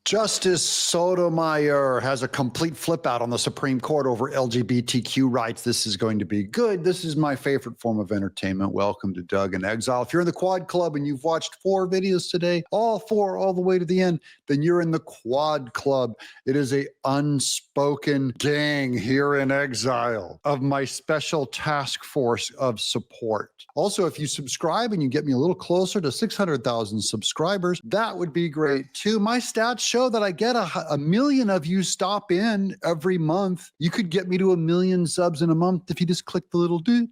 Justice Sotomayor has a complete flip out on the Supreme Court over LGBTQ rights. This is going to be good. This is my favorite form of entertainment. Welcome to Doug in Exile. If you're in the Quad Club and you've watched 4 videos today, all 4, all the way to the end, then you're in the Quad Club. It is a unspoken gang here in Exile of my special task force of support. Also, if you subscribe and you get me a little closer to 600,000 subscribers, that would be great too. My stats show that I get a million of you stop in every month. You could get me to 1 million subs in a month if you just click the little do.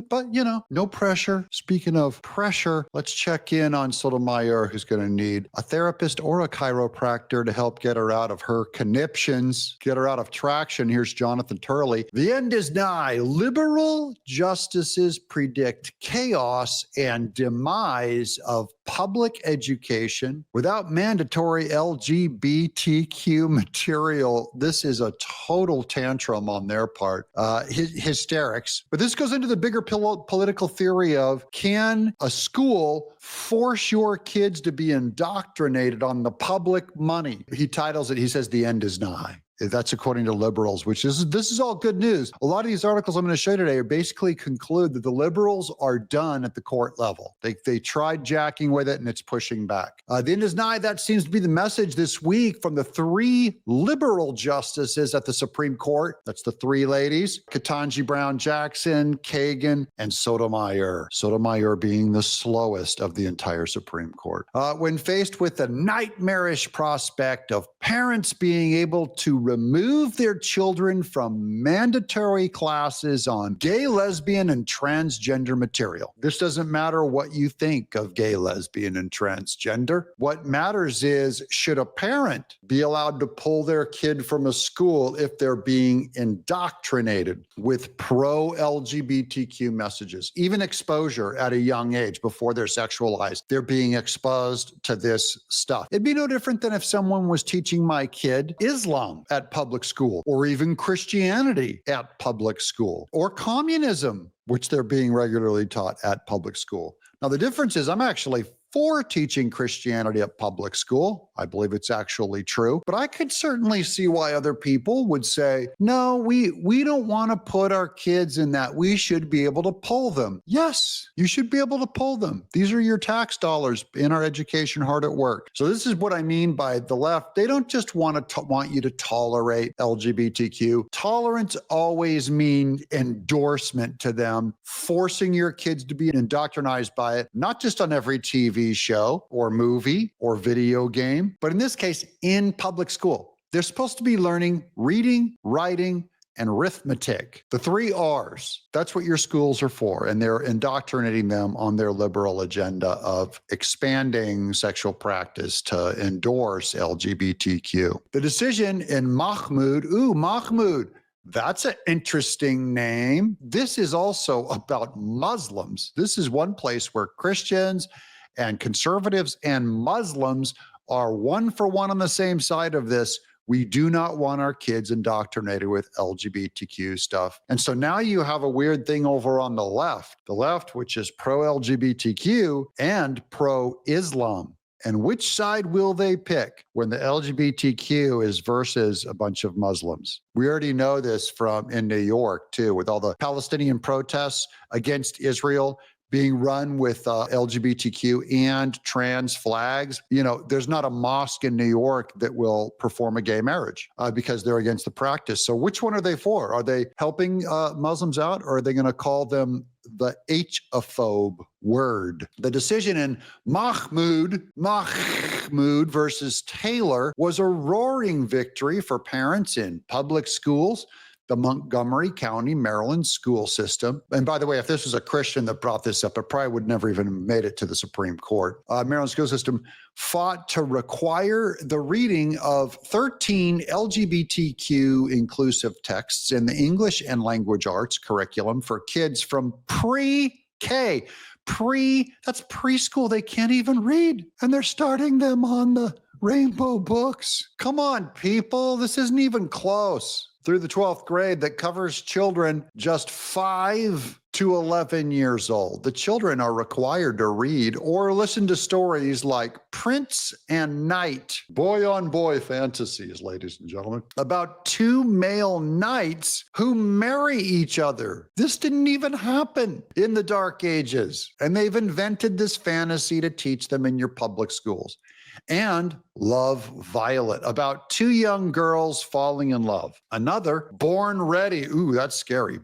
But, you know, no pressure. Speaking of pressure, let's check in on Sotomayor, who's going to need a therapist or a chiropractor to help get her out of her conniptions, get her out of traction. Here's Jonathan Turley. The end is nigh. Liberal justices predict chaos and demise of public education without mandatory LGBTQ material. This is a total tantrum on their part, hysterics. But this goes into the bigger political theory of, can a school force your kids to be indoctrinated on the public money? He titles it, he says, the end is nigh. That's according to liberals, which is, this is all good news. A lot of these articles I'm going to show you today are basically conclude that the liberals are done at the court level. They tried jacking with it and it's pushing back. The end is nigh. That seems to be the message this week from the 3 liberal justices at the Supreme Court. That's the 3 ladies, Ketanji Brown Jackson, Kagan, and Sotomayor. Sotomayor being the slowest of the entire Supreme Court. When faced with the nightmarish prospect of parents being able to remove their children from mandatory classes on gay, lesbian, and transgender material. This doesn't matter what you think of gay, lesbian, and transgender. What matters is, should a parent be allowed to pull their kid from a school if they're being indoctrinated with pro-LGBTQ messages, even exposure at a young age before they're sexualized? They're being exposed to this stuff. It'd be no different than if someone was teaching my kid Islam at public school, or even Christianity at public school, or communism, which they're being regularly taught at public school. Now, the difference is I'm actually for teaching Christianity at public school. I believe it's actually true, but I could certainly see why other people would say, no, we don't want to put our kids in that. We should be able to pull them. Yes, you should be able to pull them. These are your tax dollars in our education hard at work. So this is what I mean by the left. They don't just want you to tolerate LGBTQ. Tolerance always means endorsement to them, forcing your kids to be indoctrinized by it, not just on every TV show or movie or video game, but in this case, in public school. They're supposed to be learning reading, writing, and arithmetic. The 3 R's. That's what your schools are for. And they're indoctrinating them on their liberal agenda of expanding sexual practice to endorse LGBTQ. The decision in Mahmoud, that's an interesting name. This is also about Muslims. This is one place where Christians and conservatives and Muslims are 1 for 1 on the same side of this. We do not want our kids indoctrinated with LGBTQ stuff. And so now you have a weird thing over on the left, which is pro-LGBTQ and pro-Islam. And which side will they pick when the LGBTQ is versus a bunch of Muslims? We already know this from in New York, too, with all the Palestinian protests against Israel being run with LGBTQ and trans flags. You know, there's not a mosque in New York that will perform a gay marriage because they're against the practice. So which one are they for? Are they helping Muslims out, or are they going to call them the H-ophobe word? The decision in Mahmoud versus Taylor was a roaring victory for parents in public schools, the Montgomery County, Maryland school system. And by the way, if this was a Christian that brought this up, it probably would never even made it to the Supreme Court. Maryland school system fought to require the reading of 13 LGBTQ inclusive texts in the English and language arts curriculum for kids from pre-K. That's preschool. They can't even read. And they're starting them on the rainbow books. Come on, people. This isn't even close. Through the 12th grade that covers children just 5 to 11 years old. The children are required to read or listen to stories like Prince and Knight, boy-on-boy fantasies, ladies and gentlemen, about two male knights who marry each other. This didn't even happen in the Dark Ages, and they've invented this fantasy to teach them in your public schools. And Love, Violet, about two young girls falling in love. Another, Born Ready. Ooh, that's scary.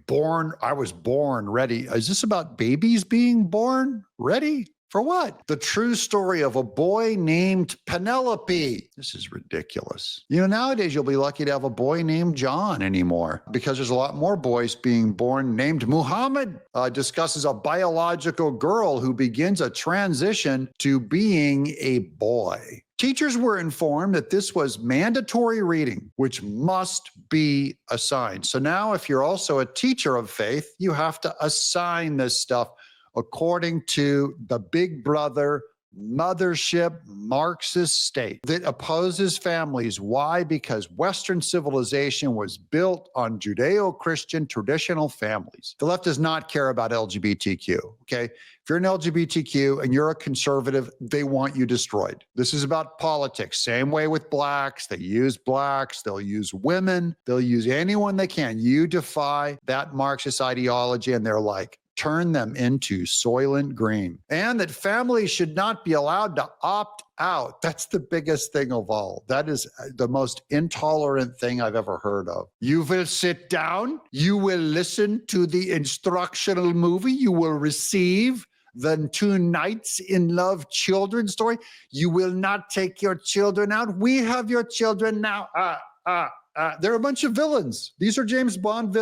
I was born ready. Is this about babies being born ready? For what? The true story of a boy named Penelope. This is ridiculous. You know, nowadays you'll be lucky to have a boy named John anymore because there's a lot more boys being born named Muhammad. Discusses a biological girl who begins a transition to being a boy. Teachers were informed that this was mandatory reading, which must be assigned. So now if you're also a teacher of faith, you have to assign this stuff according to the big brother mothership Marxist state that opposes families. Why? Because Western civilization was built on Judeo-Christian traditional families. The left does not care about LGBTQ, okay? If you're an LGBTQ and you're a conservative, they want you destroyed. This is about politics. Same way with blacks. They use blacks. They'll use women. They'll use anyone they can. You defy that Marxist ideology and they're like, turn them into Soylent Green. And that families should not be allowed to opt out. That's the biggest thing of all. That is the most intolerant thing I've ever heard of. You will sit down, you will listen to the instructional movie, you will receive the two knights in love children's story. You will not take your children out. We have your children now. They're a bunch of villains. These are James Bond.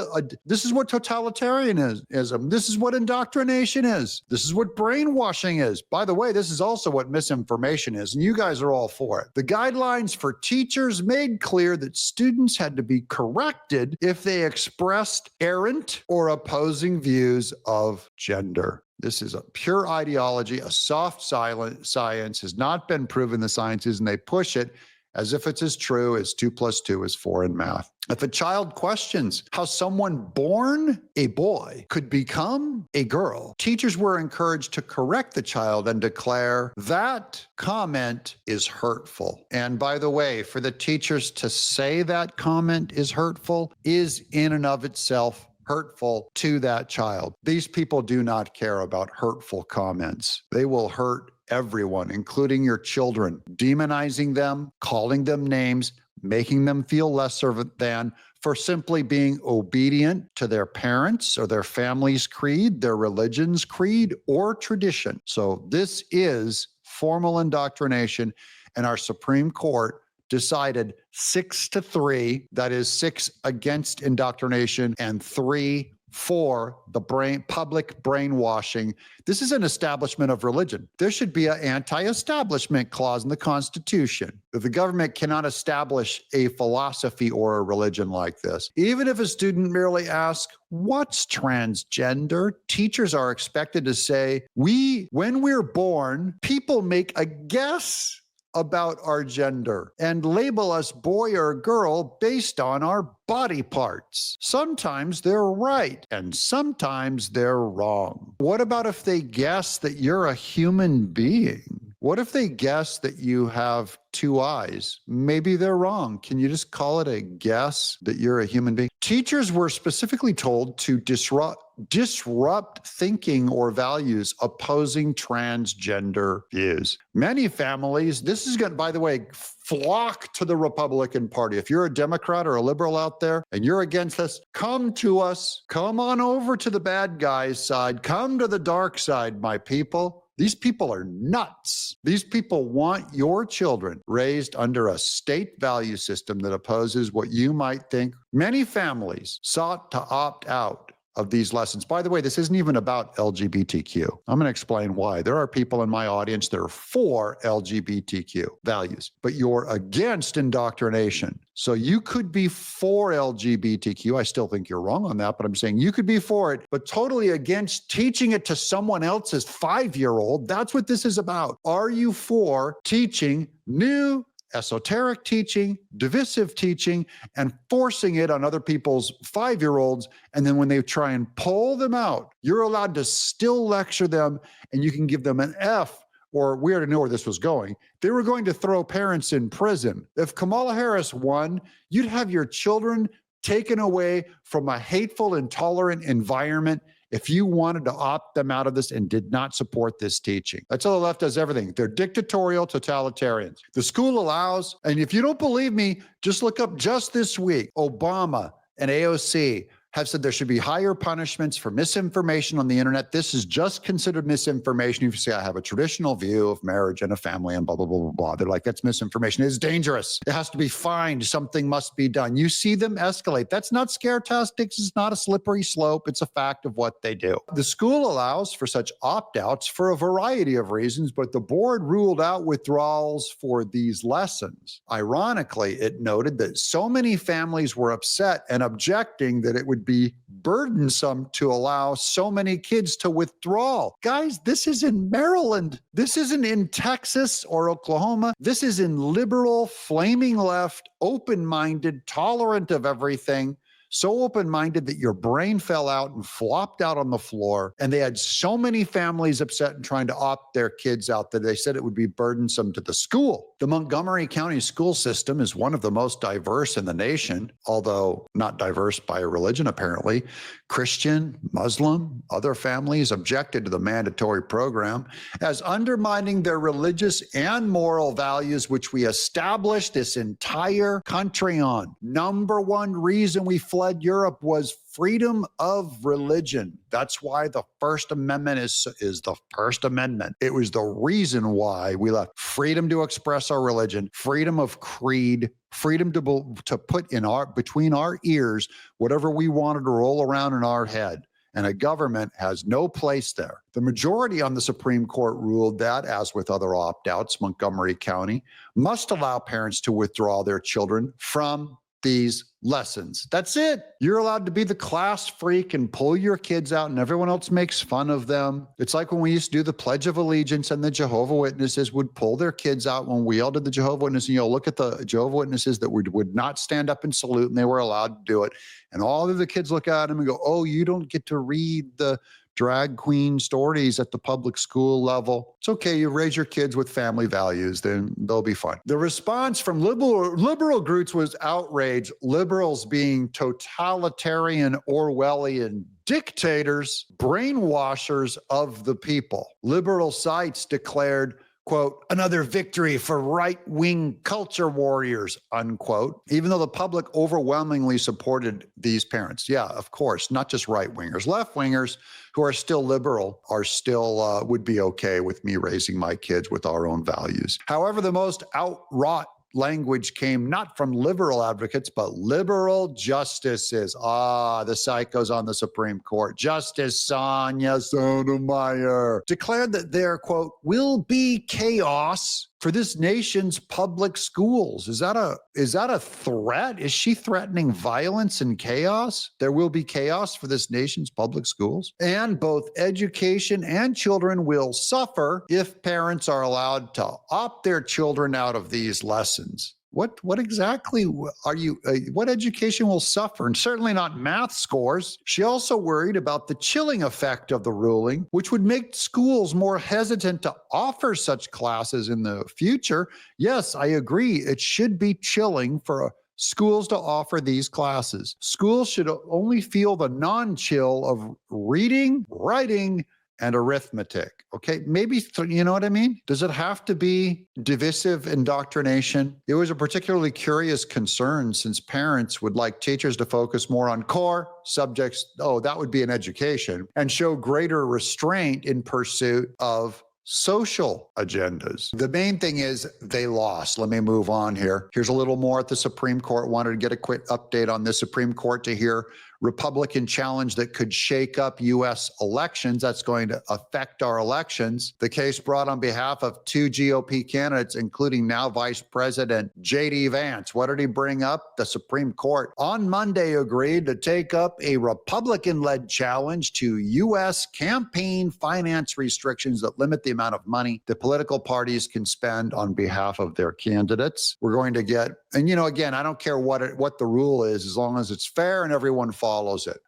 This is what totalitarianism. This is what indoctrination is. This is what brainwashing is. By the way, this is also what misinformation is, and you guys are all for it. The guidelines for teachers made clear that students had to be corrected if they expressed errant or opposing views of gender. This is a pure ideology, a soft science, has not been proven the sciences, and they push it as if it's as true as 2 + 2 is 4 in math. If a child questions how someone born a boy could become a girl, teachers were encouraged to correct the child and declare that comment is hurtful. And by the way, for the teachers to say that comment is hurtful is in and of itself hurtful to that child. These people do not care about hurtful comments. They will hurt everyone, including your children, demonizing them, calling them names, making them feel lesser than for simply being obedient to their parents or their family's creed, their religion's creed, or tradition. So this is formal indoctrination, and our Supreme Court decided 6-3, that is 6 against indoctrination and 3 for the public brainwashing. This is an establishment of religion. There should be an anti-establishment clause in the Constitution. That the government cannot establish a philosophy or a religion like this. Even if a student merely asks, what's transgender? Teachers are expected to say, when we're born, people make a guess about our gender and label us boy or girl based on our body parts. Sometimes they're right and sometimes they're wrong. What about if they guess that you're a human being? What if they guess that you have 2 eyes? Maybe they're wrong. Can you just call it a guess that you're a human being? Teachers were specifically told to disrupt thinking or values opposing transgender views. Many families, this is going to, by the way, flock to the Republican Party. If you're a Democrat or a liberal out there and you're against this, come to us. Come on over to the bad guys' side. Come to the dark side, my people. These people are nuts. These people want your children raised under a state value system that opposes what you might think. Many families sought to opt out of these lessons. By the way, this isn't even about LGBTQ. I'm going to explain why. There are people in my audience that are for LGBTQ values, but you're against indoctrination. So you could be for LGBTQ. I still think you're wrong on that, but I'm saying you could be for it, but totally against teaching it to someone else's 5-year-old. That's what this is about. Are you for teaching new esoteric teaching, divisive teaching, and forcing it on other people's 5-year-olds. And then when they try and pull them out, you're allowed to still lecture them, and you can give them an F, or we already know where this was going. They were going to throw parents in prison. If Kamala Harris won, you'd have your children taken away from a hateful, intolerant environment if you wanted to opt them out of this and did not support this teaching. That's how the left does everything. They're dictatorial totalitarians. The school allows, and if you don't believe me, just look up just this week, Obama and AOC have said there should be higher punishments for misinformation on the internet. This is just considered misinformation. If you say, I have a traditional view of marriage and a family and blah, blah, blah, blah, blah. They're like, that's misinformation. It's dangerous. It has to be fined. Something must be done. You see them escalate. That's not scare tactics. It's not a slippery slope. It's a fact of what they do. The school allows for such opt-outs for a variety of reasons, but the board ruled out withdrawals for these lessons. Ironically, it noted that so many families were upset and objecting that it would be burdensome to allow so many kids to withdraw. Guys, this is in Maryland. This isn't in Texas or Oklahoma. This is in liberal, flaming left, open-minded, tolerant of everything. So open-minded that your brain fell out and flopped out on the floor. And they had so many families upset and trying to opt their kids out that they said it would be burdensome to the school. The Montgomery County school system is one of the most diverse in the nation, although not diverse by religion, apparently. Christian, Muslim, other families objected to the mandatory program as undermining their religious and moral values, which we established this entire country on. Number one reason we fled Europe was freedom of religion. That's why the First Amendment is the First Amendment. It was the reason why we left. Freedom to express our religion, freedom of creed, freedom to put in between our ears whatever we wanted to roll around in our head. And a government has no place there. The majority on the Supreme Court ruled that, as with other opt-outs, Montgomery County must allow parents to withdraw their children from these lessons. That's it. You're allowed to be the class freak and pull your kids out, and everyone else makes fun of them. It's like when we used to do the Pledge of Allegiance and the Jehovah's Witnesses would pull their kids out when we all did the Jehovah's Witnesses. And, look at the Jehovah's Witnesses that would not stand up and salute, and they were allowed to do it. And all of the kids look at them and go, oh, you don't get to read the drag queen stories at the public school level. It's okay. You raise your kids with family values, then they'll be fine. The response from liberal groups was outrage. Liberals being totalitarian Orwellian dictators, brainwashers of the people. Liberal sites declared, quote, another victory for right-wing culture warriors, unquote, even though the public overwhelmingly supported these parents. Yeah, of course, not just right-wingers. Left-wingers who are still liberal are still would be okay with me raising my kids with our own values. However, the most outright language came not from liberal advocates, but liberal justices. The psychos on the Supreme Court. Justice Sonia Sotomayor declared that there, quote, will be chaos for this nation's public schools. Is that a threat? Is she threatening violence and chaos? There will be chaos for this nation's public schools. And both education and children will suffer if parents are allowed to opt their children out of these lessons. What exactly are you, what education will suffer? And certainly not math scores. She also worried about the chilling effect of the ruling, which would make schools more hesitant to offer such classes in the future. Yes, I agree. It should be chilling for schools to offer these classes. Schools should only feel the non-chill of reading, writing, and arithmetic. Okay, maybe, you know what I mean? Does it have to be divisive indoctrination? It was a particularly curious concern since parents would like teachers to focus more on core subjects. Oh, that would be an education, and show greater restraint in pursuit of social agendas. The main thing is they lost. Let me move on here. Here's a little more at the Supreme Court. Wanted to get a quick update on the Supreme Court to hear Republican challenge that could shake up U.S. elections. That's going to affect our elections. The case brought on behalf of two GOP candidates, including now Vice President J.D. Vance. What did he bring up? The Supreme Court on Monday agreed to take up a Republican-led challenge to U.S. campaign finance restrictions that limit the amount of money the political parties can spend on behalf of their candidates. We're going to get, and again, I don't care what the rule is, as long as it's fair and everyone follows it.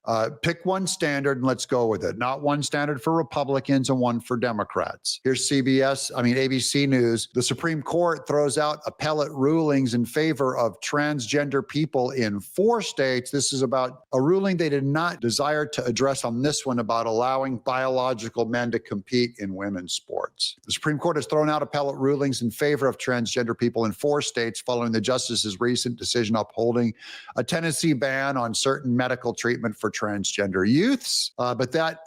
Pick one standard and let's go with it. Not one standard for Republicans and one for Democrats. Here's ABC News. The Supreme Court throws out appellate rulings in favor of transgender people in 4 states. This is about a ruling they did not desire to address on this one about allowing biological men to compete in women's sports. The Supreme Court has thrown out appellate rulings in favor of transgender people in 4 states following the justice's recent decision upholding a Tennessee ban on certain medical treatment for transgender youths. But that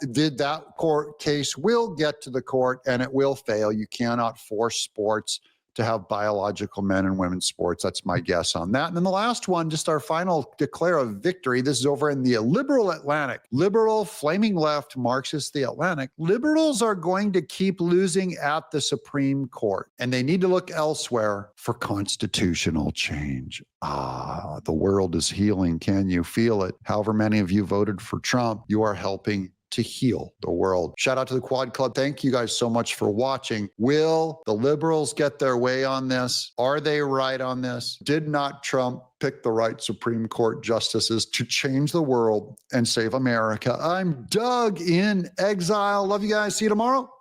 court case will get to the court and it will fail. You cannot force sports to have biological men and women's sports. That's my guess on that. And then the last one, just our final declare of victory. This is over in the liberal Atlantic. Liberal, flaming left, Marxist, the Atlantic. Liberals are going to keep losing at the Supreme Court, and they need to look elsewhere for constitutional change. The world is healing. Can you feel it? However many of you voted for Trump, you are helping to heal the world. Shout out to the Quad Club. Thank you guys so much for watching. Will the liberals get their way on this? Are they right on this? Did not Trump pick the right Supreme Court justices to change the world and save America? I'm Doug in Exile. Love you guys. See you tomorrow.